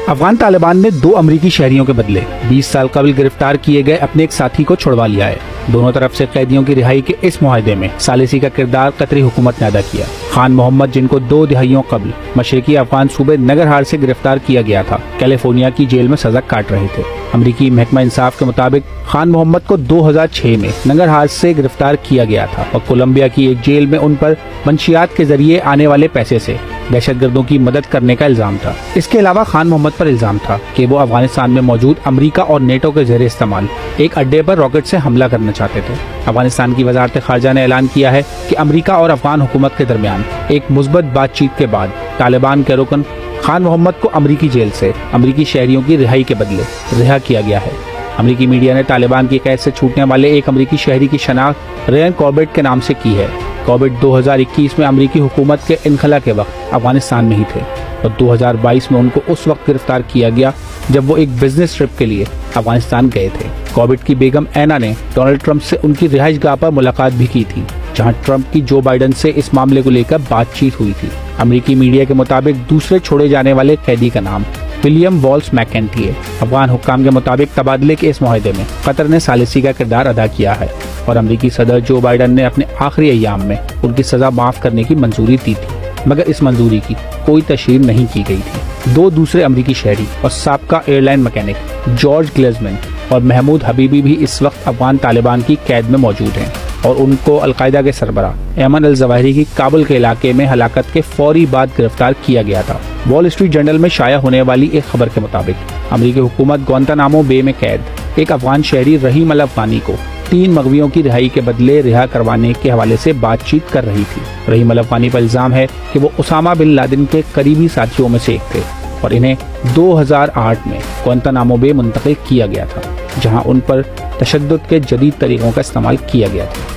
افغان طالبان نے 2 امریکی شہریوں کے بدلے 20 سال قبل گرفتار کیے گئے اپنے ایک ساتھی کو چھڑوا لیا ہے۔ دونوں طرف سے قیدیوں کی رہائی کے اس معاہدے میں ثالثی کا کردار قطری حکومت نے ادا کیا۔ خان محمد، جن کو 2 دہائیوں قبل مشرقی افغان صوبے ننگرہار سے گرفتار کیا گیا تھا، کیلیفورنیا کی جیل میں سزا کاٹ رہے تھے۔ امریکی محکمہ انصاف کے مطابق خان محمد کو 2006 میں ننگرہار سے گرفتار کیا گیا تھا اور کولمبیا کی ایک جیل میں ان پر منشیات کے ذریعے آنے والے پیسے سے دہشت گردوں کی مدد کرنے کا الزام تھا۔ اس کے علاوہ خان محمد پر الزام تھا کہ وہ افغانستان میں موجود امریکہ اور نیٹو کے زیر استعمال ایک اڈے پر راکٹ سے حملہ کرنا چاہتے تھے۔ افغانستان کی وزارت خارجہ نے اعلان کیا ہے کہ امریکہ اور افغان حکومت کے درمیان ایک مثبت بات چیت کے بعد طالبان کے رکن خان محمد کو امریکی جیل سے امریکی شہریوں کی رہائی کے بدلے رہا کیا گیا ہے۔ امریکی میڈیا نے طالبان کی قید سے چھوٹنے والے ایک امریکی شہری کی شناخت ریان کاربیٹ کے نام سے کی ہے۔ کاربیٹ 2021 میں امریکی حکومت کے انخلا کے وقت افغانستان میں ہی تھے اور 2022 میں ان کو اس وقت گرفتار کیا گیا جب وہ ایک بزنس ٹرپ کے لیے افغانستان گئے تھے۔ کاربیٹ کی بیگم اینا نے ڈونلڈ ٹرمپ سے ان کی رہائش گاہ پر ملاقات بھی کی تھی، جہاں ٹرمپ کی جو بائیڈن سے اس معاملے کو لے کر بات چیت ہوئی تھی۔ امریکی میڈیا کے مطابق دوسرے چھوڑے جانے والے قیدی کا نام ولیم والس میکنٹی ہے۔ افغان حکام کے مطابق تبادلے کے اس معاہدے میں قطر نے ثالثی کا کردار ادا کیا ہے اور امریکی صدر جو بائیڈن نے اپنے آخری ایام میں ان کی سزا معاف کرنے کی منظوری دی تھی، مگر اس منظوری کی کوئی تشہیر نہیں کی گئی تھی۔ 2 دوسرے امریکی شہری اور سابقہ ایئر لائن مکینک جارج گلیزمن اور محمود حبیبی بھی اس وقت افغان طالبان کی قید میں موجود ہیں اور ان کو القاعدہ کے سربراہ ایمن الظواہری کی کابل کے علاقے میں ہلاکت کے فوری بعد گرفتار کیا گیا تھا۔ وال اسٹریٹ جرنل میں شائع ہونے والی ایک خبر کے مطابق امریکی حکومت گوانتانامو بے میں قید ایک افغان شہری رحیم الافغانی کو 3 مغویوں کی رہائی کے بدلے رہا کروانے کے حوالے سے بات چیت کر رہی تھی۔ رحیم الافغانی پر الزام ہے کہ وہ اسامہ بن لادن کے قریبی ساتھیوں میں سے ایک تھے اور انہیں 2008 میں گوانتانامو بے منتقل کیا گیا تھا، جہاں ان پر تشدد کے جدید طریقوں کا استعمال کیا گیا تھا۔